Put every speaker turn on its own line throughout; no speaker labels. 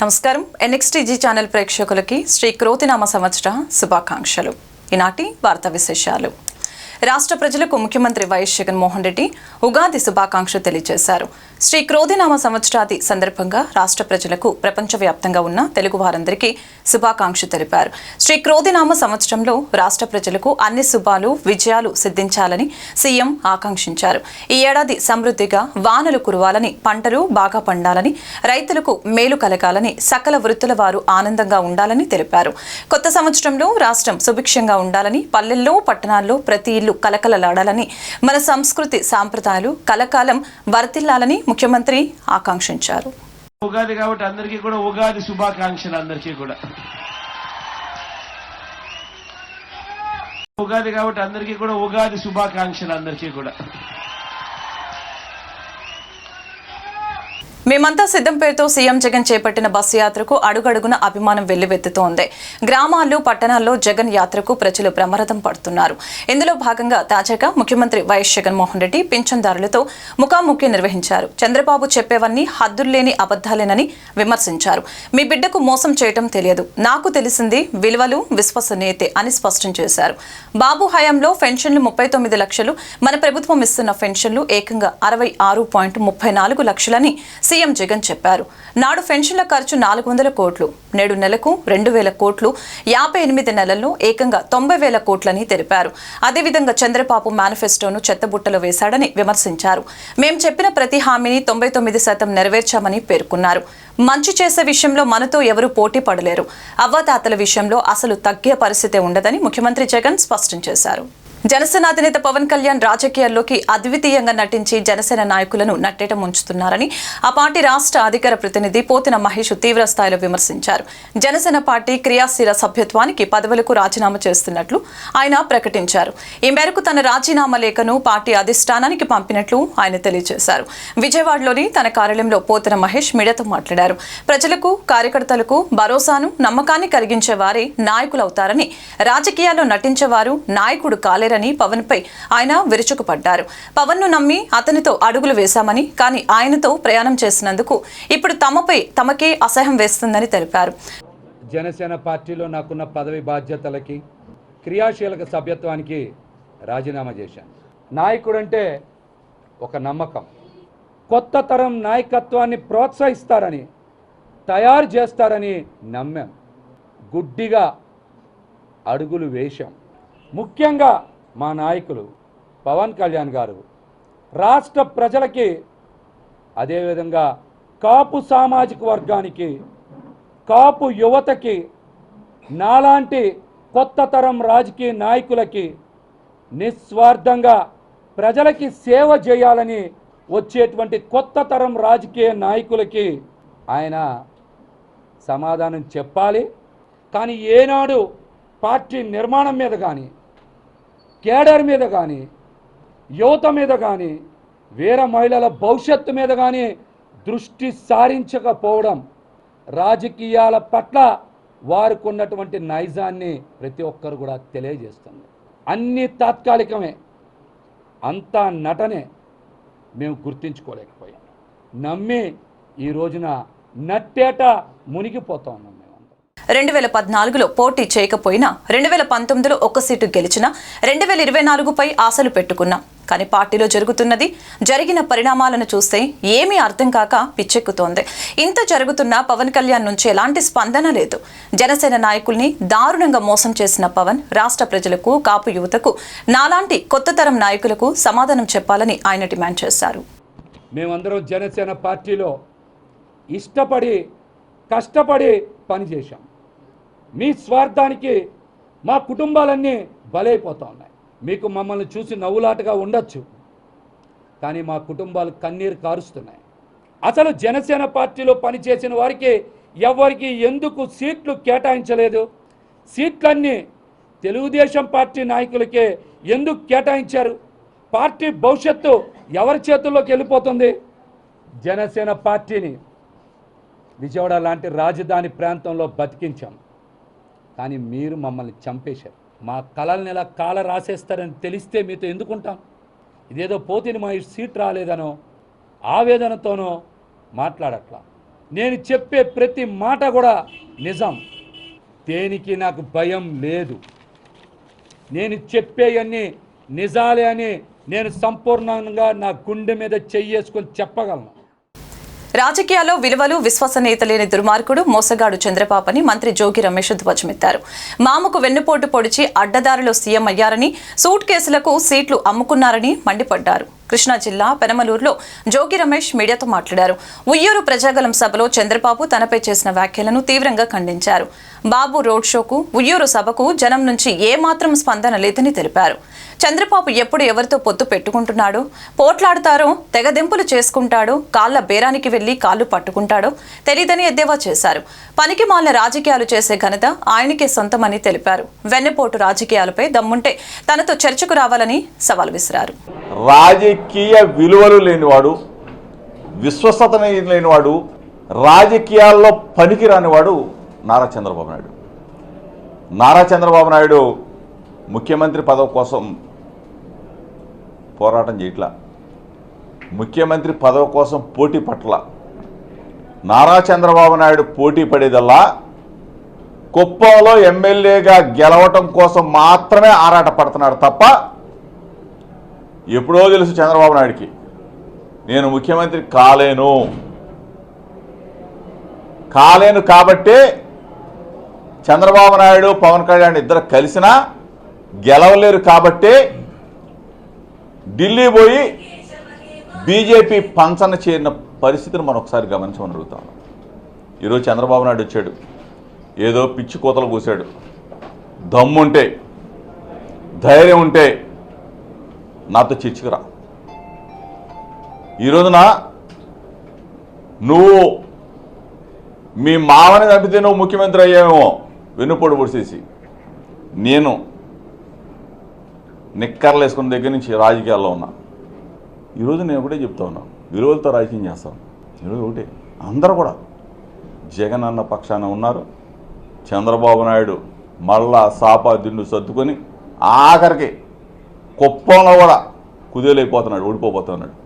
నమస్కారం. NXTG channel ప్రేక్షకులకి శ్రీ క్రోతినామ సంవత్సర శుభాకాంక్షలు. ఈనాటి వార్తా విశేషాలు. రాష్ట్ర ప్రజలకు ముఖ్యమంత్రి వైఎస్ జగన్మోహన్ రెడ్డి ఉగాది శుభాకాంక్షలు తెలియజేశారు. శ్రీ క్రోధినామ సంవత్సరాది సందర్భంగా రాష్ట్ర ప్రజలకు ప్రపంచవ్యాప్తంగా ఉన్న తెలుగు వారందరికీ శుభాకాంక్షలు తెలిపారు. శ్రీ క్రోధినామ సంవత్సరంలో రాష్ట్ర ప్రజలకు అన్ని శుభాలు విజయాలు సిద్ధించాలని సీఎం ఆకాంక్షించారు. ఈ ఏడాది సమృద్ధిగా వానలు కురవాలని, పంటలు బాగా పండాలని, రైతులకు మేలు కలగాలని, సకల వృత్తుల వారు ఆనందంగా ఉండాలని తెలిపారు. కొత్త సంవత్సరంలో రాష్ట్రం సుభిక్షంగా ఉండాలని, పల్లెల్లో పట్టణాల్లో ప్రతి ఇల్లు కలకలలాడాలని, మన సంస్కృతి సాంప్రదాయాలు కలకాలం వర్తిల్లాలని ముఖ్యమంత్రి ఆకాంక్షించారు.
ఉగాది కాబట్టి అందరికీ కూడా ఉగాది శుభాకాంక్షలు. అందరికీ కూడా ఉగాది కాబట్టి అందరికీ కూడా ఉగాది శుభాకాంక్షలు. అందరికీ కూడా
మేమంతా సిద్ధం పేరుతో సీఎం జగన్ చేపట్టిన బస్సు యాత్రకు అడుగడుగున అభిమానం వెల్లువెత్తుతోంది. గ్రామాల్లో పట్టణాల్లో జగన్ యాత్రకు ప్రజలు బ్రహ్మరథం పడుతున్నారు. ఇందులో భాగంగా తాజాగా ముఖ్యమంత్రి వైఎస్ జగన్మోహన్ రెడ్డి పింఛన్దారులతో ముఖాముఖి నిర్వహించారు. చంద్రబాబు చెప్పేవన్నీ హద్దుల్లేని అబద్దాలేనని విమర్శించారు. మీ బిడ్డకు మోసం చేయటం తెలియదు, నాకు తెలిసింది విలువలు విశ్వసనీయతే అని స్పష్టం చేశారు. బాబు హయాంలో పెన్షన్లు 39 లక్షలు, మన ప్రభుత్వం ఇస్తున్న పెన్షన్లు ఏకంగా 66.34 లక్షలని సీఎం జగన్ చెప్పారు. నాడు పెన్షన్ల ఖర్చు 400 కోట్లు, నేడు నెలకు 2000 కోట్లు, 58 నెలల్లో ఏకంగా 90,000 కోట్లని తెలిపారు. అదేవిధంగా చంద్రబాబు మేనిఫెస్టోను చెత్తబుట్టలో వేశాడని విమర్శించారు. మేం చెప్పిన ప్రతి హామీని 99% నెరవేర్చామని పేర్కొన్నారు. మంచి చేసే విషయంలో మనతో ఎవరూ పోటీ పడలేరు, అవ్వాతాతల విషయంలో అసలు తగ్గే పరిస్థితే ఉండదని ముఖ్యమంత్రి జగన్ స్పష్టం చేశారు. జనసేన అధినేత పవన్ కళ్యాణ్ రాజకీయాల్లోకి అద్వితీయంగా నటించి జనసేన నాయకులను నట్టేట ముంచుతున్నారని ఆ పార్టీ రాష్ట్ర అధికార ప్రతినిధి పోతిన మహేష్ తీవ్ర స్థాయిలో విమర్శించారు. జనసేన పార్టీ క్రియాశీల సభ్యత్వానికి పదవులకు రాజీనామా చేస్తున్నట్లు ఆయన ప్రకటించారు. ఈ మేరకు తన రాజీనామా లేఖను పార్టీ అధిష్టానానికి పంపినట్లు ఆయన తెలియజేశారు. విజయవాడలోని తన కార్యాలయంలో పోతిన మహేష్ మీడియాతో మాట్లాడారు. ప్రజలకు కార్యకర్తలకు భరోసాను నమ్మకాన్ని కలిగించే వారే నాయకులవుతారని, రాజకీయాల్లో నటించేవారు నాయకుడు కాలేరని పవన్ పై ఆయన విరుచుకుపడ్డారు. పవన్ ను నమ్మి అతనితో అడుగులు వేశామని, కానీ ఆయనతో ప్రయాణం చేసినందుకు ఇప్పుడు తమకే అసహ్యం వేస్తుందని తెలిపారు.
జనసేన పార్టీలో నాకున్న పదవి బాధ్యతలకి, క్రియాశీలక సభ్యత్వానికి రాజీనామా చేశాను. నాయకుడంటే ఒక నమ్మకం, కొత్త తరం నాయకత్వాన్ని ప్రోత్సహిస్తారని, తయారు చేస్తారని నమ్మాం. గుడ్డిగా అడుగులు వేశాం. ముఖ్యంగా మా నాయకులు పవన్ కళ్యాణ్ గారు రాష్ట్ర ప్రజలకి, అదేవిధంగా కాపు సామాజిక వర్గానికి, కాపు యువతకి, నాలాంటి కొత్త తరం రాజకీయ నాయకులకి నిస్వార్థంగా ప్రజలకి సేవ చేయాలని వచ్చేటువంటి కొత్త తరం రాజకీయ నాయకులకి ఆయన సమాధానం చెప్పాలి. కానీ ఏనాడు పార్టీ నిర్మాణం మీద కానీ, కేడర్ మీద కానీ, యువత మీద కానీ, వీర మహిళల భవిష్యత్తు మీద కానీ దృష్టి సారించకపోవడం రాజకీయాల పట్ల వారికి ఉన్నటువంటి నైజాన్ని ప్రతి ఒక్కరు కూడా తెలియజేస్తుంది. అన్నీ తాత్కాలికమే, అంతా నటనే. మేము గుర్తించుకోలేకపోయాం. నమ్మి ఈ రోజున నట్టేట మునిగిపోతా ఉన్నాం.
2014లో పోటీ చేయకపోయినా 2019లో ఒక్క సీటు గెలిచినా 2024పై ఆశలు పెట్టుకున్నాం. కానీ పార్టీలో జరిగిన పరిణామాలను చూస్తే ఏమీ అర్థం కాక పిచ్చెక్కుతోంది. ఇంత జరుగుతున్నా పవన్ కళ్యాణ్ నుంచి ఎలాంటి స్పందన లేదు. జనసేన నాయకుల్ని దారుణంగా మోసం చేసిన పవన్ రాష్ట్ర ప్రజలకు, కాపు యువతకు, నాలాంటి కొత్త తరం నాయకులకు సమాధానం చెప్పాలని ఆయన డిమాండ్ చేశారు.
మేమందరం జనసేన పార్టీలో ఇష్టపడి కష్టపడి పనిచేశాం. మీ స్వార్థానికి మా కుటుంబాలన్నీ బలైపోతూ ఉన్నాయి. మీకు మమ్మల్ని చూసి నవ్వులాటగా ఉండొచ్చు, కానీ మా కుటుంబాలు కన్నీరు కారుస్తున్నాయి. అసలు జనసేన పార్టీలో పనిచేసిన వారికి ఎవరికి ఎందుకు సీట్లు కేటాయించలేదు? సీట్లన్నీ తెలుగుదేశం పార్టీ నాయకులకే ఎందుకు కేటాయించారు? పార్టీ భవిష్యత్తు ఎవరి చేతుల్లోకి వెళ్ళిపోతుంది? జనసేన పార్టీని విజయవాడ లాంటి రాజధాని ప్రాంతంలో బతికించాం, కానీ మీరు మమ్మల్ని చంపేశారు. మా కళల్ని ఎలా కాల రాసేస్తారని తెలిస్తే మీతో ఎందుకుంటాం? ఇదేదో పోతిని మా సీట్ రాలేదనో ఆవేదనతోనో మాట్లాడట్లా. నేను చెప్పే ప్రతి మాట కూడా నిజం. దేనికి నాకు భయం లేదు. నేను చెప్పేవన్నీ నిజాలే అని నేను సంపూర్ణంగా నా గుండె మీద చెయ్యేసుకొని చెప్పగలను.
రాజకీయాల్లో విలువలు విశ్వసనీయత లేని దుర్మార్గుడు మోసగాడు చంద్రబాబుని మంత్రి జోగి రమేష్ ధ్వజమెత్తారు. మామకు వెన్నుపోటు పొడిచి అడ్డదారిలో సీఎం అయ్యారని, సూట్ కేసులకు సీట్లు అమ్ముకున్నారని మండిపడ్డారు. కృష్ణా జిల్లా పెనమలూరులో జోగి రమేష్ మీడియాతో మాట్లాడారు. ఉయ్యూరు ప్రజాగలం సభలో చంద్రబాబు తనపై చేసిన వ్యాఖ్యలను తీవ్రంగా ఖండించారు. బాబు రోడ్ షోకు, ఉయ్యూరు సభకు జనం నుంచి ఏమాత్రం స్పందన లేదని తెలిపారు. చంద్రబాబు ఎప్పుడు ఎవరితో పొత్తు పెట్టుకుంటున్నాడో, పోట్లాడతారో, తెగదెంపులు చేసుకుంటాడో, కాళ్ల బేరానికి వెళ్లి కాళ్లు పట్టుకుంటాడో తెలియదని ఎద్దేవా చేశారు. పనికి మాలిన రాజకీయాలు చేసే ఘనత ఆయనకే సొంతమని తెలిపారు. వెన్నెపోటు రాజకీయాలపై దమ్ముంటే తనతో చర్చకు రావాలని సవాల్ విసిరారు.
రాజకీయ విలువలు లేనివాడు, విశ్వసత లేనివాడు, రాజకీయాల్లో పనికి రానివాడు నారా చంద్రబాబు నాయుడు. నారా చంద్రబాబు నాయుడు ముఖ్యమంత్రి పదవి కోసం పోరాటం చేయట్లా, ముఖ్యమంత్రి పదవి కోసం పోటీ పట్ల. నారా చంద్రబాబు నాయుడు పోటీ పడేదల్లా కుప్పంలో ఎమ్మెల్యేగా గెలవటం కోసం మాత్రమే ఆరాట పడుతున్నాడు తప్ప, ఎప్పుడో తెలుసు చంద్రబాబు నాయుడికి నేను ముఖ్యమంత్రి కాలేను కాబట్టే చంద్రబాబు నాయుడు పవన్ కళ్యాణ్ ఇద్దరు కలిసినా గెలవలేరు కాబట్టే ఢిల్లీ పోయి బీజేపీ పంచన చేరిన పరిస్థితిని మనం ఒకసారి గమనించమని అడుగుతాం. ఈరోజు చంద్రబాబు నాయుడు వచ్చాడు, ఏదో పిచ్చి కోతలు కూశాడు. దమ్ముంటే, ధైర్యం ఉంటే నాతో చర్చకు రా. ఈ రోజున నువ్వు మీ మావని చంపితే నువ్వు ముఖ్యమంత్రి అయ్యావేమో వెన్నుపోటు పొడిసేసి. నేను నిక్కర్లు వేసుకున్న దగ్గర నుంచి రాజకీయాల్లో ఉన్నా. ఈరోజు నేను ఒకటే చెప్తా ఉన్నాను, విలువలతో రాజకీయం చేస్తాను. ఈరోజు ఒకటే, అందరూ కూడా జగన్ అన్న పక్షాన ఉన్నారు. చంద్రబాబు నాయుడు మళ్ళా సాపా దిండు సర్దుకొని ఆఖరికి కుప్పంలో కూడా కుదేలైపోతున్నాడు, ఓడిపోతున్నాడు.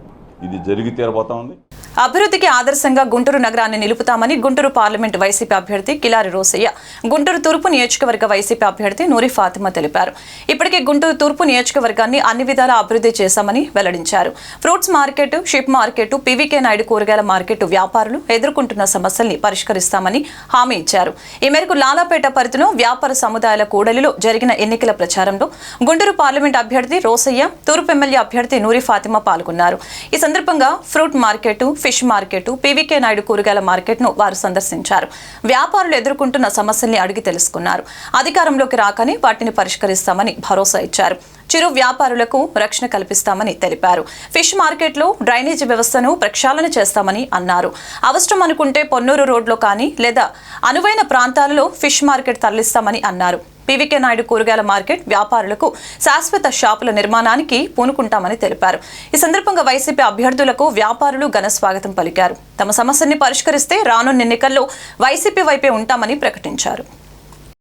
ఇది జరిగి తీరబోతా ఉంది.
అభివృద్ధికి ఆదర్శంగా గుంటూరు నగరాన్ని నిలుపుతామని గుంటూరు పార్లమెంట్ వైసీపీ అభ్యర్థి కిలారి రోసయ్య, గుంటూరు తూర్పు నియోజకవర్గ వైసీపీ అభ్యర్థి నూరి ఫాతిమా తెలిపారు. ఇప్పటికే గుంటూరు తూర్పు నియోజకవర్గాన్ని అన్ని విధాలా అభివృద్ధి చేశామని వెల్లడించారు. Fruits market, ship market, PVK Naidu కూరగాయల మార్కెట్ వ్యాపారులు ఎదుర్కొంటున్న సమస్యల్ని పరిష్కరిస్తామని హామీ ఇచ్చారు. ఈ మేరకు లాలాపేట పరిధిలో వ్యాపార సముదాయాల కూడలిలో జరిగిన ఎన్నికల ప్రచారంలో గుంటూరు పార్లమెంట్ అభ్యర్థి రోసయ్య, తూర్పు ఎమ్మెల్యే అభ్యర్థి నూరి ఫాతిమా పాల్గొన్నారు. ఈ సందర్భంగా fruit market, fish market, PVK Naidu కూరగాయల మార్కెట్ ను వారు సందర్శించారు. వ్యాపారులు ఎదుర్కొంటున్న సమస్యల్ని అడిగి తెలుసుకున్నారు. అధికారంలోకి రాకనే వాటిని పరిష్కరిస్తామని భరోసా ఇచ్చారు. చిరు వ్యాపారులకు రక్షణ కల్పిస్తామని తెలిపారు. ఫిష్ మార్కెట్లో డ్రైనేజీ వ్యవస్థను ప్రక్షాళన చేస్తామని అన్నారు. అవసరం అనుకుంటే పొన్నూరు రోడ్లో కానీ లేదా అనువైన ప్రాంతాలలో ఫిష్ మార్కెట్ తరలిస్తామని అన్నారు. పీవీకే నాయుడు కూరగాయల మార్కెట్ వ్యాపారులకు శాశ్వత షాపుల నిర్మాణానికి పూనుకుంటామని తెలిపారు. ఈ సందర్భంగా వైసీపీ అభ్యర్థులకు వ్యాపారులు ఘన స్వాగతం పలికారు. తమ సమస్యని పరిష్కరిస్తే రానున్న ఎన్నికల్లో వైసీపీ వైపే ఉంటామని ప్రకటించారు.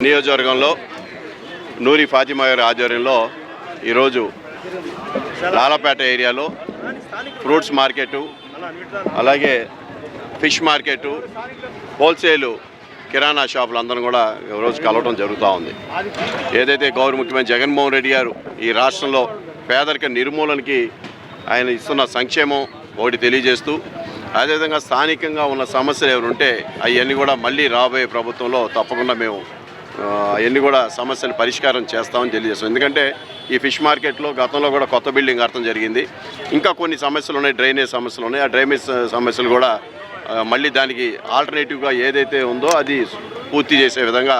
నియోజకవర్గంలో నూరి ఫాతిమా గారి ఆధ్వర్యంలో ఈరోజు లాలాపేట ఏరియాలో ఫ్రూట్స్ మార్కెటు, అలాగే ఫిష్ మార్కెటు, హోల్సేలు కిరాణా షాపులు అందరం కూడా రోజు కలవడం జరుగుతూ ఉంది. ఏదైతే గౌరవ ముఖ్యమంత్రి జగన్మోహన్ రెడ్డి గారు ఈ రాష్ట్రంలో పేదరిక నిర్మూలనకి ఆయన ఇస్తున్న సంక్షేమం ఒకటి తెలియజేస్తూ, అదేవిధంగా స్థానికంగా ఉన్న సమస్యలు ఎవరు ఉంటే అవన్నీ కూడా మళ్ళీ రాబోయే ప్రభుత్వంలో తప్పకుండా మేము అవన్నీ కూడా సమస్యలు పరిష్కారం చేస్తామని తెలియజేస్తాం. ఎందుకంటే ఈ ఫిష్ మార్కెట్లో గతంలో కూడా కొత్త బిల్డింగ్ కట్టడం జరిగింది. ఇంకా కొన్ని సమస్యలు ఉన్నాయి, డ్రైనేజ్ సమస్యలు ఉన్నాయి. ఆ డ్రైనేజ్ సమస్యలు కూడా మళ్ళీ దానికి ఆల్టర్నేటివ్గా ఏదైతే ఉందో అది పూర్తి చేసే విధంగా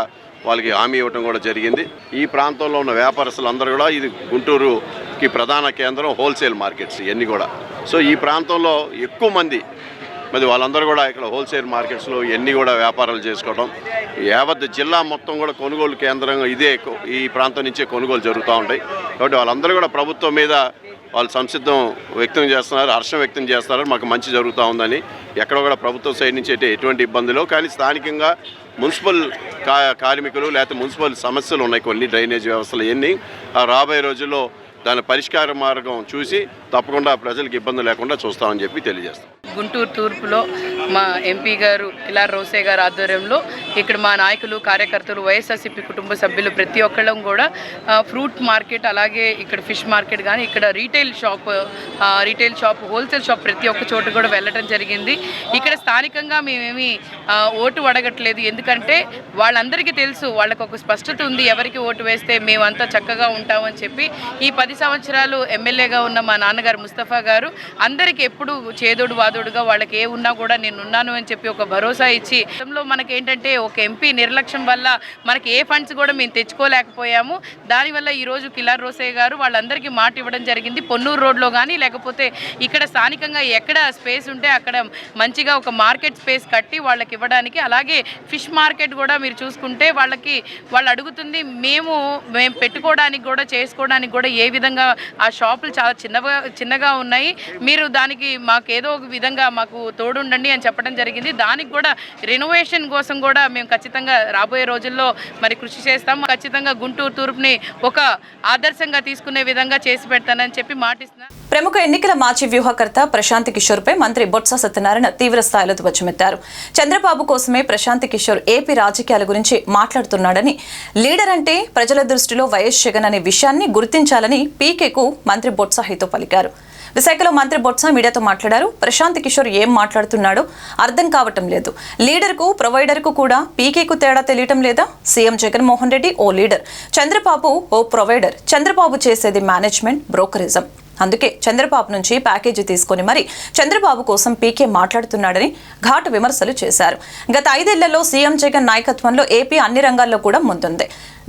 వాళ్ళకి హామీ ఇవ్వడం కూడా జరిగింది. ఈ ప్రాంతంలో ఉన్న వ్యాపారస్తులు అందరూ కూడా ఇది గుంటూరుకి ప్రధాన కేంద్రం హోల్సేల్ మార్కెట్స్ ఇవన్నీ కూడా. సో ఈ ప్రాంతంలో ఎక్కువ మంది మరి వాళ్ళందరూ కూడా ఇక్కడ హోల్సేల్ మార్కెట్స్లో ఇవన్నీ కూడా వ్యాపారాలు చేసుకోవడం, యావత్ జిల్లా మొత్తం కూడా కొనుగోలు కేంద్రంగా ఇదే ఈ ప్రాంతం నుంచే కొనుగోలు జరుగుతూ ఉంటాయి. కాబట్టి వాళ్ళందరూ కూడా ప్రభుత్వం మీద వాళ్ళు సంసిద్ధం వ్యక్తం చేస్తున్నారు, హర్షం వ్యక్తం చేస్తున్నారు. మాకు మంచి జరుగుతూ ఉందని, ఎక్కడ కూడా ప్రభుత్వం సైడ్ నుంచి అయితే ఎటువంటి ఇబ్బందులు. కానీ స్థానికంగా మున్సిపల్ కార్మికులు లేకపోతే మున్సిపల్ సమస్యలు ఉన్నాయి, కొన్ని డ్రైనేజ్ వ్యవస్థలు ఇవన్నీ రాబోయే రోజుల్లో దాని పరిష్కార మార్గం చూసి తప్పకుండా ప్రజలకు ఇబ్బంది లేకుండా చూస్తామని చెప్పి తెలియజేస్తాం.
గుంటూరు తూర్పులో మా ఎంపీ గారు కిలార్ రోసే గారు ఆధ్వర్యంలో ఇక్కడ మా నాయకులు కార్యకర్తలు వైఎస్ఆర్సీపీ కుటుంబ సభ్యులు ప్రతి ఒక్కళ్ళం కూడా ఫ్రూట్ మార్కెట్ అలాగే ఇక్కడ ఫిష్ మార్కెట్ కానీ ఇక్కడ రీటైల్ షాప్ హోల్సేల్ షాప్ ప్రతి ఒక్క చోట కూడా వెళ్ళడం జరిగింది. ఇక్కడ స్థానికంగా మేమేమి ఓటు అడగట్లేదు, ఎందుకంటే వాళ్ళందరికీ తెలుసు, వాళ్ళకు ఒక స్పష్టత ఉంది ఎవరికి ఓటు వేస్తే మేమంతా చక్కగా ఉంటామని చెప్పి. ఈ 10 సంవత్సరాలు ఎమ్మెల్యేగా ఉన్న మా నాన్నగారు ముస్తఫా గారు అందరికీ ఎప్పుడు చేదోడు వాదోడుగా వాళ్ళకి ఏ ఉన్నా కూడా నేనున్నాను అని చెప్పి ఒక భరోసా ఇచ్చి, గతంలో మనకేంటంటే ఒక ఎంపీ నిర్లక్ష్యం వల్ల మనకి ఏ ఫండ్స్ కూడా మేము తెచ్చుకోలేకపోయాము. దానివల్ల ఈరోజు కిలార్ రోసే గారు వాళ్ళందరికీ మాట ఇవ్వడం జరిగింది. పొన్నూరు రోడ్లో కానీ లేకపోతే ఇక్కడ స్థానికంగా ఎక్కడ స్పేస్ ఉంటే అక్కడ మంచిగా ఒక మార్కెట్ స్పేస్ కట్టి వాళ్ళకి ఇవ్వడానికి. అలాగే ఫిష్ మార్కెట్ కూడా మీరు చూసుకుంటే వాళ్ళు అడుగుతుంది మేము పెట్టుకోవడానికి కూడా చేసుకోవడానికి కూడా ఏ విధంగా ఆ షాపులు చాలా చిన్నగా ఉన్నాయి, మీరు దానికి మాకు ఏదో ఒక విధంగా మాకు తోడుండండి అని చెప్పడం జరిగింది. దానికి కూడా రెనోవేషన్ కోసం కూడా మేము ఖచ్చితంగా రాబోయే రోజుల్లో మరి కృషి చేస్తాము. ఖచ్చితంగా గుంటూరు తూర్పుని ఒక ఆదర్శంగా తీసుకునే విధంగా చేసి పెడతానని చెప్పి మాటిస్తున్నాను.
ప్రముఖ ఎన్నికల మాజీ వ్యూహకర్త ప్రశాంత్ కిషోర్పై మంత్రి బొత్స సత్యనారాయణ తీవ్ర స్థాయిలో ధ్వజమెత్తారు. చంద్రబాబు కోసమే ప్రశాంత్ కిషోర్ ఏపీ రాజకీయాల గురించి మాట్లాడుతున్నాడని, లీడర్ అంటే ప్రజల దృష్టిలో వైఎస్ జగన్ అనే విషయాన్ని గుర్తించాలని పీకేకు మంత్రి బొత్స హితో పలికారు. విశాఖలో మంత్రి బొత్స మీడియాతో మాట్లాడారు. ప్రశాంత్ కిషోర్ ఏం మాట్లాడుతున్నాడో అర్థం కావటం లేదు. లీడర్కు ప్రొవైడర్కు కూడా పీకేకు తేడా తెలియటం లేదా? సీఎం జగన్మోహన్ రెడ్డి ఓ లీడర్, చంద్రబాబు ఓ ప్రొవైడర్. చంద్రబాబు చేసేది మేనేజ్మెంట్, బ్రోకరిజం. అందుకే చంద్రబాబు నుంచి ప్యాకేజీ తీసుకుని మరి చంద్రబాబు కోసం పీకే మాట్లాడుతున్నాడని ఘాటు విమర్శలు చేశారు. గత 5 ఏళ్లలో సీఎం జగన్ నాయకత్వంలో ఏపీ అన్ని రంగాల్లో కూడా ముందుంది.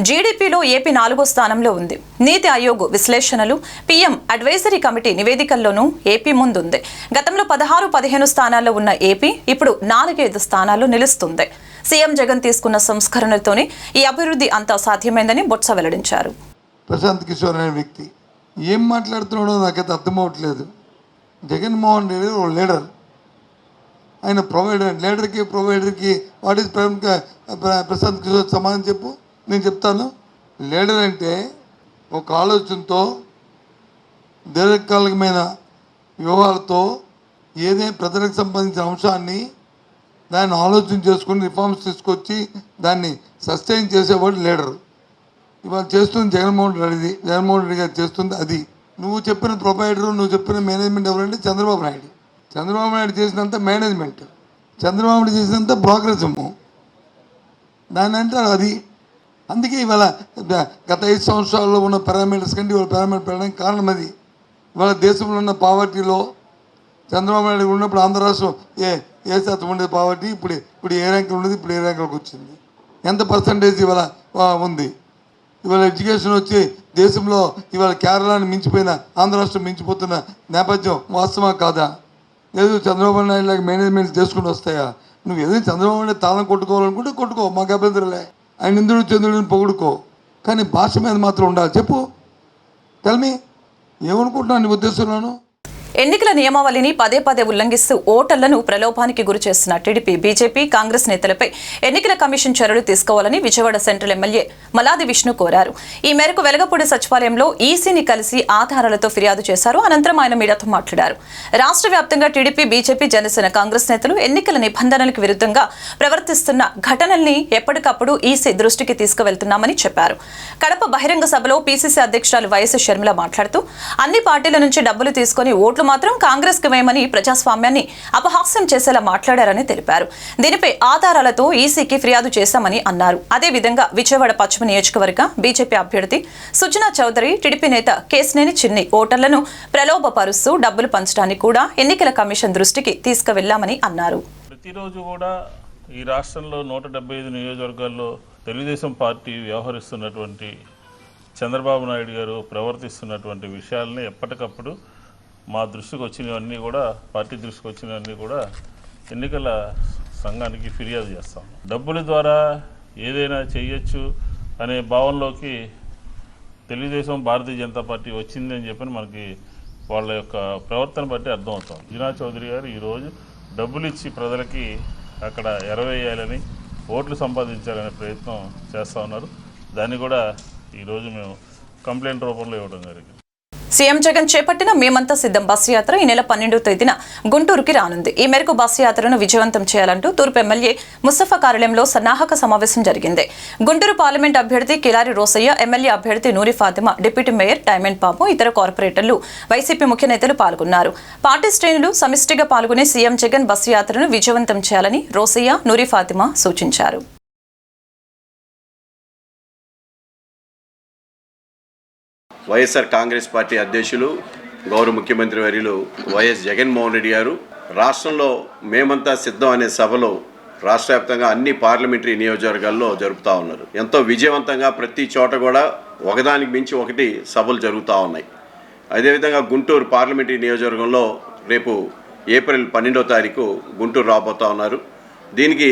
జీడీపీలో ఏపీ 4వ స్థానంలో ఉంది. నీతి ఆయోగ్ విశ్లేషణలు, పీఎం అడ్వైజరీ కమిటీ నివేదికల్లోనూ ఏపీ ముందుంది. గతంలో 16-15 స్థానాల్లో ఉన్న ఏపీ ఇప్పుడు 4-5 స్థానాల్లో నిలుస్తుంది. సీఎం జగన్ తీసుకున్న సంస్కరణలతోనే ఈ అభివృద్ధి అంతా సాధ్యమైందని బొత్స వెల్లడించారు.
ప్రశాంత్ కిషోర్ అనే వ్యక్తి ఏం మాట్లాడుతున్నాడో నాకైతే అర్థమవట్లేదు. జగన్మోహన్ రెడ్డి ఓ లీడర్, ఆయన ప్రొవైడర్. లీడర్కి ప్రొవైడర్కి వాట్ ఈజ్ ప్రశాంత్ కిషోర్ సమాధానం చెప్పు, నేను చెప్తాను. లీడర్ అంటే ఒక ఆలోచనతో దీర్ఘకాలికమైన వ్యూహాలతో ఏదైనా ప్రజలకు సంబంధించిన అంశాన్ని దాన్ని ఆలోచన చేసుకుని రిఫార్మ్స్ తీసుకొచ్చి దాన్ని సస్టైన్ చేసేవాడు లీడరు. ఇవాళ చేస్తుంది జగన్మోహన్ రెడ్డి గారు చేస్తుంది అది. నువ్వు చెప్పిన ప్రొవైడరు, నువ్వు చెప్పిన మేనేజ్మెంట్ ఎవరంటే చంద్రబాబు నాయుడు. చంద్రబాబు నాయుడు చేసినంత మేనేజ్మెంట్, చంద్రబాబు నాయుడు చేసినంత బ్రోకరిజము, దాని అంటారు అది. అందుకే ఇవాళ గత 5 సంవత్సరాల్లో ఉన్న పారామీటర్స్ కంటే ఇవాళ పారామీటర్ పెరగడానికి కారణం అది. ఇవాళ దేశంలో ఉన్న పావర్టీలో చంద్రబాబు నాయుడు ఉన్నప్పుడు ఆంధ్ర రాష్ట్రం ఏ శాతం ఉండేది పావర్టీ, ఇప్పుడు ఏ ర్యాంకులు ఉండేది, ఇప్పుడు ఏ ర్యాంకులకు వచ్చింది, ఎంత పర్సంటేజ్ ఇవాళ ఉంది. ఇవాళ ఎడ్యుకేషన్ వచ్చి దేశంలో ఇవాళ కేరళని మించిపోయిన, ఆంధ్ర రాష్ట్రం మించిపోతున్న నేపథ్యం వాస్తవా కాదా? లేదు చంద్రబాబు నాయుడు లాగా మేనేజ్మెంట్ చేసుకుని వస్తాయా? నువ్వు ఏదైనా చంద్రబాబు నాయుడు తాళం కొట్టుకోవాలనుకుంటే కొట్టుకో, మాకు అభ్యంతరలే. ఆయన ఇంద్రుడు చంద్రుడిని పొగుడుకో, కానీ భాష మీద మాత్రం ఉండాలి. చెప్పు, తల్మి ఏమనుకుంటున్నాను నీ ఉద్దేశంలోను?
ఎన్నికల నియమావళిని పదే ఉల్లంఘిస్తూ ఓటర్లను ప్రలోభానికి గురి చేస్తున్న టీడీపీ, బీజేపీ, కాంగ్రెస్ నేతలపై ఎన్నికల కమిషన్ చర్యలు తీసుకోవాలని విజయవాడ సెంట్రల్ ఎమ్మెల్యే మల్లాది విష్ణు కోరారు. ఈ మేరకు వెలగపూడి సచివాలయంలో ఈసీని కలిసి ఆధారాలతో ఫిర్యాదు చేశారు. అనంతరం ఆయన మీడియాతో మాట్లాడారు. రాష్ట్ర వ్యాప్తంగా టీడీపీ, బీజేపీ, జనసేన, కాంగ్రెస్ నేతలు ఎన్నికల నిబంధనలకు విరుద్ధంగా ప్రవర్తిస్తున్న ఘటనల్ని ఎప్పటికప్పుడు ఈసీ దృష్టికి తీసుకువెళ్తున్నామని చెప్పారు. కడప బహిరంగ సభలో పీసీసీ అధ్యక్షురాలు వైఎస్ షర్మిల మాట్లాడుతూ అన్ని పార్టీల నుంచి డబ్బులు తీసుకుని ఓట్లు మాత్రం కాంగ్రెస్ కు వేయమని ప్రజాస్వామ్యాన్ని అపహాస్యం చేసేలా మాట్లాడారని తెలిపారు. దీనిపై ఆధారాలతో ఈసీకి ఫిర్యాదు చేశామని అన్నారు. అదేవిధంగా విజయవాడ పశ్చిమ నియోజకవర్గ బీజేపీ అభ్యర్థి సుజనా చౌదరి, టీడీపీ నేత కేశినేని చిన్ని ఓటర్లను ప్రలోభపరుస్తూ డబ్బులు పంచడాన్ని కూడా ఎన్నికల కమిషన్ దృష్టికి తీసుకువెళ్లామని అన్నారు.
ప్రతిరోజు కూడా ఈ రాష్ట్రంలో 175 నియోజకవర్గాల్లో తెలుగుదేశం పార్టీ వ్యవహరిస్తున్నటువంటి, చంద్రబాబు నాయుడు గారు ప్రవర్తిస్తున్నటువంటి విషయాలని ఎప్పటికప్పుడు మా దృష్టికి వచ్చినవన్నీ కూడా, పార్టీ దృష్టికి వచ్చినవన్నీ కూడా ఎన్నికల సంఘానికి ఫిర్యాదు చేస్తాం. డబ్బుల ద్వారా ఏదైనా చేయొచ్చు అనే భావనలోకి తెలుగుదేశం, భారతీయ జనతా పార్టీ వచ్చిందని చెప్పని మనకి వాళ్ళ యొక్క ప్రవర్తన బట్టి అర్థమవుతాం. సుజనా చౌదరి గారు ఈరోజు డబ్బులు ఇచ్చి ప్రజలకి అక్కడ ఎరవేయాలని, ఓట్లు సంపాదించాలనే ప్రయత్నం చేస్తూ ఉన్నారు. దాన్ని కూడా ఈరోజు మేము కంప్లైంట్ రూపంలో ఇవ్వడం జరిగింది.
సీఎం జగన్ చేపట్టిన మేమంతా సిద్ధం బస్సు యాత్ర ఈ నెల 12వ తేదీన గుంటూరుకి రానుంది. ఈ మేరకు బస్సు యాత్రను విజయవంతం చేయాలంటూ తూర్పు ఎమ్మెల్యే ముస్తఫా కార్యాలయంలో సన్నాహక సమావేశం జరిగింది. గుంటూరు పార్లమెంట్ అభ్యర్థి కిలారి రోసయ్య, ఎమ్మెల్యే అభ్యర్థి నూరి ఫాతిమా, డిప్యూటీ మేయర్ డైమండ్ బాబు, ఇతర కార్పొరేటర్లు, వైసీపీ ముఖ్య నేతలు పాల్గొన్నారు. పార్టీ శ్రేణులు సమిష్టిగా పాల్గొని సీఎం జగన్ బస్సు యాత్రను విజయవంతం చేయాలని రోసయ్య, నూరి ఫాతిమా సూచించారు.
వైఎస్ఆర్ కాంగ్రెస్ పార్టీ అధ్యక్షులు గౌరవ ముఖ్యమంత్రి వర్యులు వైఎస్ జగన్మోహన్ రెడ్డి గారు రాష్ట్రంలో మేమంతా సిద్ధం అనే సభలో రాష్ట్ర వ్యాప్తంగా అన్ని పార్లమెంటరీ నియోజకవర్గాల్లో జరుపుతూ ఉన్నారు. ఎంతో విజయవంతంగా ప్రతి చోట కూడా ఒకదానికి మించి ఒకటి సభలు జరుగుతూ ఉన్నాయి. అదేవిధంగా గుంటూరు పార్లమెంటరీ నియోజకవర్గంలో రేపు ఏప్రిల్ 12వ తారీఖు గుంటూరు రాబోతూ ఉన్నారు. దీనికి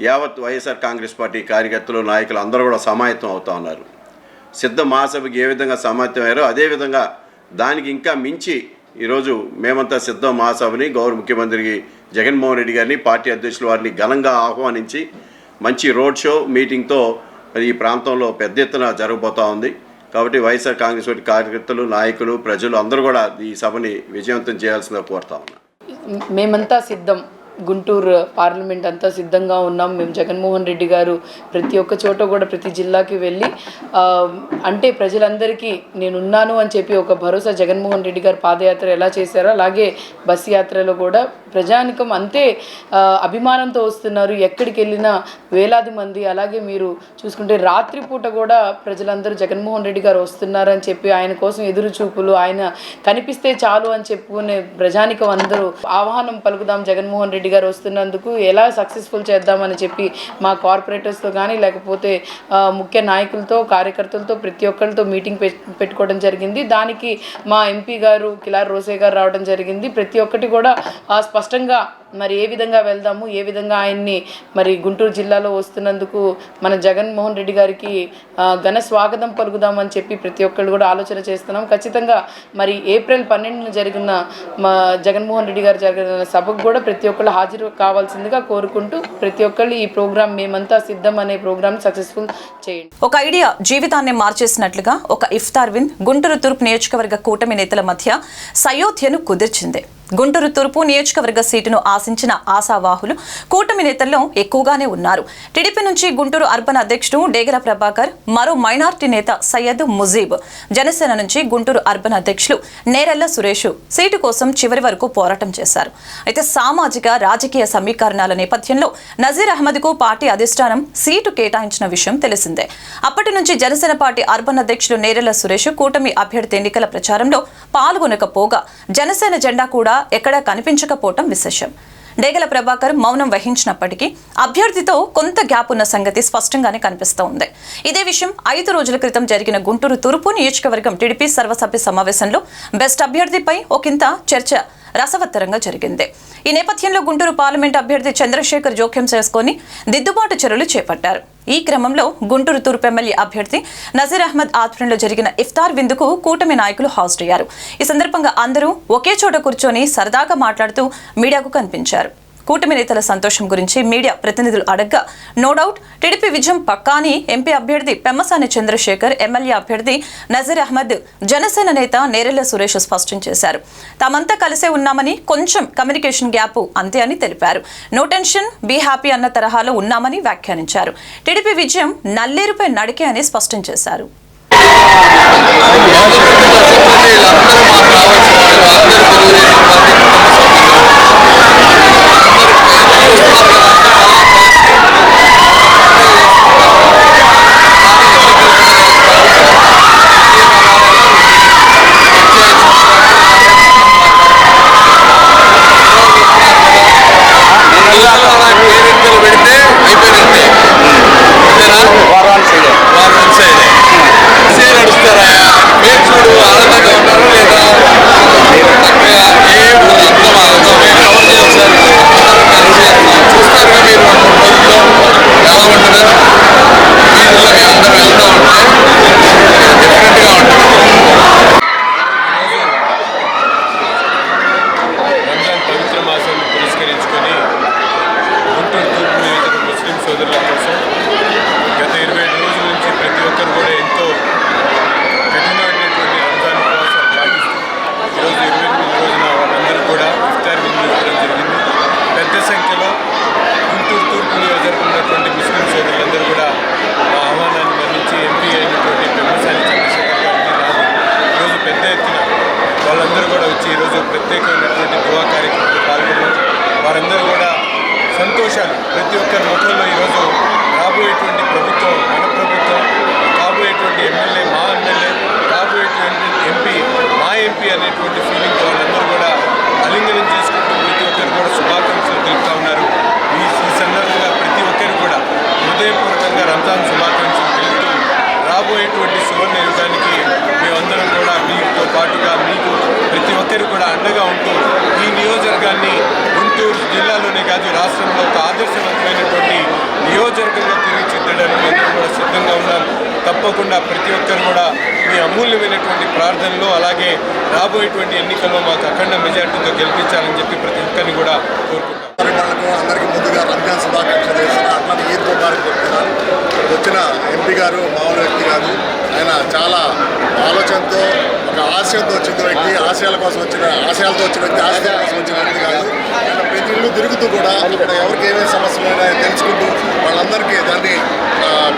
యావత్ వైఎస్ఆర్ కాంగ్రెస్ పార్టీ కార్యకర్తలు, నాయకులు అందరూ కూడా సమాయత్తం అవుతూ ఉన్నారు. సిద్ధ మహాసభకి ఏ విధంగా సమాయత్తమయ్యారో అదేవిధంగా దానికి ఇంకా మించి ఈరోజు మేమంతా సిద్ధ మహాసభని గౌరవ ముఖ్యమంత్రి జగన్మోహన్ రెడ్డి గారిని, పార్టీ అధ్యక్షుల వారిని ఘనంగా ఆహ్వానించి మంచి రోడ్ షో మీటింగ్తో ఈ ప్రాంతంలో పెద్ద ఎత్తున జరగబోతూ ఉంది. కాబట్టి వైఎస్ఆర్ కాంగ్రెస్ పార్టీ కార్యకర్తలు, నాయకులు, ప్రజలు అందరూ కూడా ఈ సభని విజయవంతం చేయాల్సిందిగా కోరుతా ఉన్నారు.
మేమంతా సిద్ధం, గుంటూరు పార్లమెంట్ అంతా సిద్ధంగా ఉన్నాం. మేము జగన్మోహన్ రెడ్డి గారు ప్రతి ఒక్క చోట కూడా ప్రతి జిల్లాకి వెళ్ళి అంటే ప్రజలందరికీ నేనున్నాను అని చెప్పి ఒక భరోసా జగన్మోహన్ రెడ్డి గారు పాదయాత్ర ఎలా చేశారో అలాగే బస్సు యాత్రలో కూడా ప్రజానికం అంతే అభిమానంతో వస్తున్నారు. ఎక్కడికి వెళ్ళినా వేలాది మంది. అలాగే మీరు చూసుకుంటే రాత్రిపూట కూడా ప్రజలందరూ జగన్మోహన్ రెడ్డి గారు వస్తున్నారని చెప్పి ఆయన కోసం ఎదురు చూపులు, ఆయన కనిపిస్తే చాలు అని చెప్పుకునే ప్రజానికం అందరూ ఆహ్వానం పలుకుదాం, జగన్మోహన్ రెడ్డి గారు వస్తున్నందుకు ఎలా సక్సెస్ఫుల్ చేద్దామని చెప్పి మా కార్పొరేటర్స్తో కానీ లేకపోతే ముఖ్య నాయకులతో, కార్యకర్తలతో ప్రతి ఒక్కరితో మీటింగ్ పెట్టుకోవడం జరిగింది. దానికి మా ఎంపీ గారు కిలారి రోసయ్య గారు రావడం జరిగింది. ప్రతి ఒక్కటి కూడా స్పష్టంగా మరి ఏ విధంగా వెళ్దాము, ఏ విధంగా ఆయన్ని మరి గుంటూరు జిల్లాలో వస్తున్నందుకు మన జగన్మోహన్ రెడ్డి గారికి ఘన స్వాగతం పలుకుదామని చెప్పి ప్రతి ఒక్కళ్ళు కూడా ఆలోచన చేస్తున్నాం. ఖచ్చితంగా మరి ఏప్రిల్ 12న జరిగిన మా జగన్మోహన్ రెడ్డి గారు జరిగిన సభకు కూడా ప్రతి ఒక్కళ్ళు హాజరు కావాల్సిందిగా కోరుకుంటూ ప్రతి ఒక్కళ్ళు ఈ ప్రోగ్రాం మేమంతా సిద్ధం అనే ప్రోగ్రామ్ సక్సెస్ఫుల్ చేయండి.
ఒక ఐడియా జీవితాన్ని మార్చేసినట్లుగా ఒక ఇఫ్తార్ వింద్ గుంటూరు తూర్పు నియోజకవర్గ కూటమి నేతల మధ్య సయోధ్యను కుదిర్చింది. గుంటూరు తూర్పు నియోజకవర్గ సీటును ఆశించిన ఆశావాహులు కూటమి నేతల్లో ఎక్కువగానే ఉన్నారు. టీడీపీ నుంచి గుంటూరు అర్బన్ అధ్యక్షుడు డేగల ప్రభాకర్, మరో మైనార్టీ నేత సయ్యద్ ముజీబ్, జనసేన నుంచి గుంటూరు అర్బన్ అధ్యక్షులు నేరెళ్ల సురేష్ సీటు కోసం చివరి వరకు పోరాటం చేశారు. అయితే సామాజిక రాజకీయ సమీకరణాల నేపథ్యంలో నజీర్ అహ్మద్కు పార్టీ అధిష్టానం సీటు కేటాయించిన విషయం తెలిసిందే. అప్పటి నుంచి జనసేన పార్టీ అర్బన్ అధ్యక్షులు నేరెళ్ల సురేష్ కూటమి అభ్యర్థి ఎన్నికల ప్రచారంలో పాల్గొనకపోగా జనసేన జెండా కూడా ఎక్కడా కనిపించకపోవటం విశేషం. డేగల ప్రభాకర్ మౌనం వహించినప్పటికీ అభ్యర్థితో కొంత గ్యాప్ ఉన్న సంగతి స్పష్టంగానే కనిపిస్తూ ఉంది. ఇదే విషయం 5 రోజుల క్రితం జరిగిన గుంటూరు తూర్పు నియోజకవర్గం టీడీపీ సర్వసభ్య సమావేశంలో బెస్ట్ అభ్యర్థిపై ఒకంత చర్చ రసవత్తరంగా జరిగింది. ఈ నేపథ్యంలో గుంటూరు పార్లమెంట్ అభ్యర్థి చంద్రశేఖర్ జోక్యం చేసుకుని దిద్దుబాటు చర్యలు చేపట్టారు. ఈ క్రమంలో గుంటూరు తూర్పు ఎమ్మెల్యే అభ్యర్థి నజీర్ అహ్మద్ ఆధ్వర్యంలో జరిగిన ఇఫ్తార్ విందుకు కూటమి నాయకులు హాజరయ్యారు. ఈ సందర్భంగా అందరూ ఒకే చోట కూర్చొని సరదాగా మాట్లాడుతూ మీడియాకు కనిపించారు. కూటమి నేతల సంతోషం గురించి మీడియా ప్రతినిధులు అడగ్గా నో డౌట్ టీడీపీ విజయం పక్కాని ఎంపీ అభ్యర్థి పెమ్మసాని చంద్రశేఖర్, ఎమ్మెల్యే అభ్యర్థి నజీర్ అహ్మద్, జనసేన నేత నేరెళ్ల సురేష్ స్పష్టం చేశారు. తామంతా కలిసే ఉన్నామని, కొంచెం కమ్యూనికేషన్ గ్యాప్ అంతే అని తెలిపారు. నో టెన్షన్, బీ హ్యాపీ అన్న తరహాలో ఉన్నామని వ్యాఖ్యానించారు. టీడీపీ విజయం నల్లేరుపై నడికే అని స్పష్టం చేశారు.
నడుస్తారా? వచ్చి ఈరోజు ప్రత్యేకమైనటువంటి దువా కార్యక్రమంలో పాల్గొన్నారు. వారందరూ కూడా సంతోషాలు ప్రతి ఒక్కరి ముఖంలో ఈరోజు రాబోయేటువంటి ప్రభుత్వం మన ప్రభుత్వం, కాబోయేటువంటి ఎమ్మెల్యే మా ఎమ్మెల్యే, కాబోయేటువంటి ఎంపీ మా ఎంపీ అనేటువంటి ఫీలింగ్ వాళ్ళందరూ కూడా ఆలింగనం చేసుకుంటూ ప్రతి ఒక్కరు కూడా శుభాకాంక్షలు తెలుపుతా ఉన్నారు. ఈ సందర్భంగా ప్రతి ఒక్కరు కూడా హృదయపూర్వకంగా రంజాన్ శుభాకాంక్షలు తెలుపుతూ రాబోయేటువంటి సువర్ణ యుగానికి మేమందరం కూడా మీతో పాటుగా మీకు ప్రతి ఒక్కరు కూడా అండగా ఉంటూ ఈ నియోజకవర్గాన్ని గుంటూరు జిల్లాలోనే కాదు రాష్ట్రంలో ఒక ఆదర్శవంతమైనటువంటి నియోజకవర్గంగా తీర్చిదిద్దడానికి అందరం కూడా సిద్ధంగా ఉన్నాం. తప్పకుండా ప్రతి ఒక్కరు కూడా మీ అమూల్యమైనటువంటి ప్రార్థనలో అలాగే రాబోయేటువంటి ఎన్నికల్లో మాకు అఖండ మెజార్టీతో గెలిపించాలని చెప్పి ప్రతి ఒక్కరిని కూడా కోరుకుంటాం.
అందరికీ ముందుగా రంజాన్ శుభాకాంక్షలు చేస్తున్నా. అట్లానే ఈద్ ముబారక్ చెప్తున్నాను. వచ్చిన ఎంపీ గారు మామూలు వ్యక్తి కాదు. ఆయన చాలా ఆలోచనతో ఒక ఆశయంతో వచ్చిన వ్యక్తి, ఆశయాలతో వచ్చిన వ్యక్తి, ఆశయాల కోసం వచ్చిన వ్యక్తి కాదు. ఆయన ప్రతి ఇల్లు తిరుగుతూ కూడా ఇక్కడ ఎవరికి ఏమేమి సమస్యలు ఉన్నాయో తెలుసుకుంటూ వాళ్ళందరికీ దాన్ని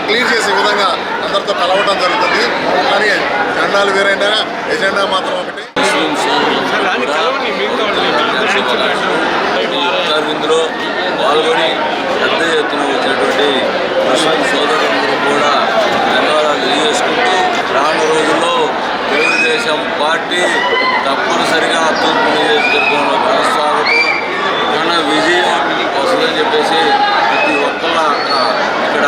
క్లియర్ చేసే విధంగా అందరితో కలవడం జరుగుతుంది. కానీ జెండాలు వేరైనా ఎజెండా మాత్రం ఒకటి.
ఇందులో పాల్గొని పెద్ద ఎత్తున వచ్చినటువంటి ముస్లిం సోదరులందరూ కూడా ధన్యవాదాలు తెలియజేసుకుంటూ రానున్న రోజుల్లో తెలుగుదేశం పార్టీ తప్పనిసరిగా తూర్పు నియోజకవర్గంలో కొనసాగుతూ ఘన విజయం వస్తుందని చెప్పేసి ప్రతి ఒక్కళ్ళ ఇక్కడ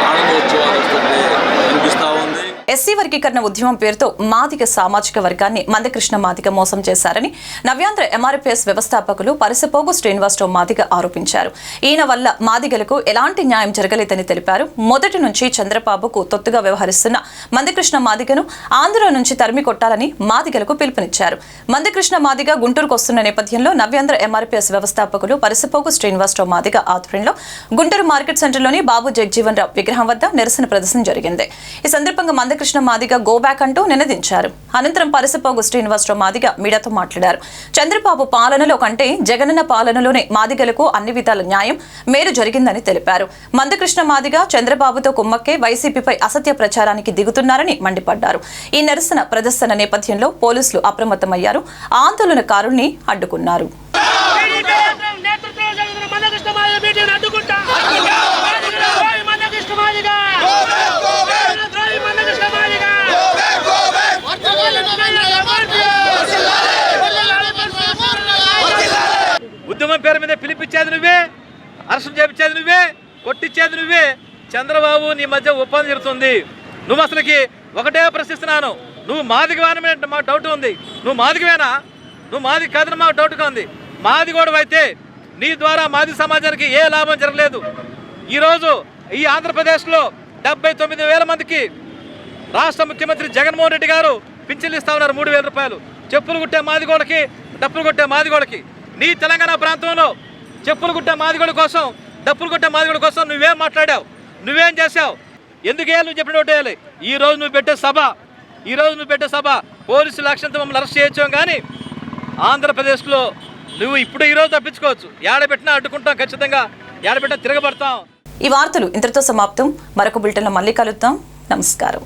ఆనందోత్సవాలు వస్తుంది అనిపిస్తూ ఉంది.
ఎస్సీ వర్గీకరణ ఉద్యమం పేరుతో మాదిగ సామాజిక వర్గాన్ని మందకృష్ణ మాదిగ మోసం చేశారని నవ్యాంధ్ర ఎంఆర్పీఎస్ వ్యవస్థాపకులు పరిసపోగు శ్రీనివాసరావు మాదిగ ఆరోపించారు. ఈయన వల్ల మాదిగలకు ఎలాంటి న్యాయం జరగలేదని తెలిపారు. మొదటి నుంచి చంద్రబాబుకు తొత్తుగా వ్యవహరిస్తున్న మందకృష్ణ మాదిగను ఆంధ్ర నుంచి తరిమి కొట్టాలని మాదిగలకు పిలుపునిచ్చారు. మందకృష్ణ మాదిగ గుంటూరుకు వస్తున్న నేపథ్యంలో నవ్యాంధ్ర ఎంఆర్పీఎస్ వ్యవస్థాపకులు పరిసపోగు శ్రీనివాసరావు మాదిగ ఆధ్వర్యంలో గుంటూరు మార్కెట్ సెంటర్లోని బాబు జగజీవన్ రావు విగ్రహం వద్ద నిరసన ప్రదర్శన జరిగింది. ఈ సందర్భంగా మందకృష్ణ మాదిగ గో బ్యాక్ అంటూ నినదించారు. అనంతరం పరిసపోగు శ్రీనివాసరావు మాదిగ మీడియాతో మాట్లాడారు. చంద్రబాబు పాలనలో కంటే జగనన్న పాలనలోనే మాదిగలకు అన్ని విధాల న్యాయం మేలు జరిగిందని తెలిపారు. మందకృష్ణ మాదిగ చంద్రబాబుతో కుమ్మక్కే వైసీపీపై అసత్య ప్రచారానికి దిగుతున్నారని మండిపడ్డారు. ఈ నిరసన ప్రదర్శన నేపథ్యంలో పోలీసులు అప్రమత్తమయ్యారు. ఆందోళనకారుల్ని అడ్డుకున్నారు.
ఉద్యమం పేరు మీద పిలిపించేది నువ్వే, అరెస్టు చేపించేది నువ్వే, కొట్టించేది నువ్వే. చంద్రబాబు నీ మధ్య ఒప్పందం జరుగుతుంది. నువ్వు అసలుకి ఒకటే ప్రశ్నిస్తున్నాను, నువ్వు మాదిగవానమే అంటే మాకు డౌట్ ఉంది. నువ్వు మాదిగవేనా? నువ్వు మాది కాదని మాకు డౌట్గా ఉంది. మాదిగోడు అయితే నీ ద్వారా మాది సమాజానికి ఏ లాభం జరగలేదు. ఈరోజు ఈ ఆంధ్రప్రదేశ్లో 79,000 మందికి రాష్ట్ర ముఖ్యమంత్రి జగన్మోహన్ రెడ్డి గారు పింఛన్లు ఇస్తా ఉన్నారు. 3,000 రూపాయలు. చెప్పులు కుట్టే మాదిగోడకి, డప్పులు కొట్టే మాదిగోడకి. నీ తెలంగాణ ప్రాంతంలో చెప్పులు కుట్టే మాదిగోడ కోసం, డప్పులు కొట్టే మాదిగోడ కోసం నువ్వేం మాట్లాడావు? నువ్వేం చేశావు? ఎందుకు వేయాలి? నువ్వు చెప్పిన ఒకటి. ఈరోజు నువ్వు పెట్టే సభ పోలీసు లక్ష్యంతో మమ్మల్ని అరెస్ట్ చేయొచ్చాం. కానీ ఆంధ్రప్రదేశ్లో నువ్వు ఇప్పుడు ఈరోజు తప్పించుకోవచ్చు. ఏడబెట్టినా అడ్డుకుంటాం, ఖచ్చితంగా ఏడబెట్టినా తిరగబడతాం.
ఈ వార్తలు ఇంతటితో సమాప్తం. మరొక బులెటిన్లో మళ్ళీ కలుద్దాం. నమస్కారం.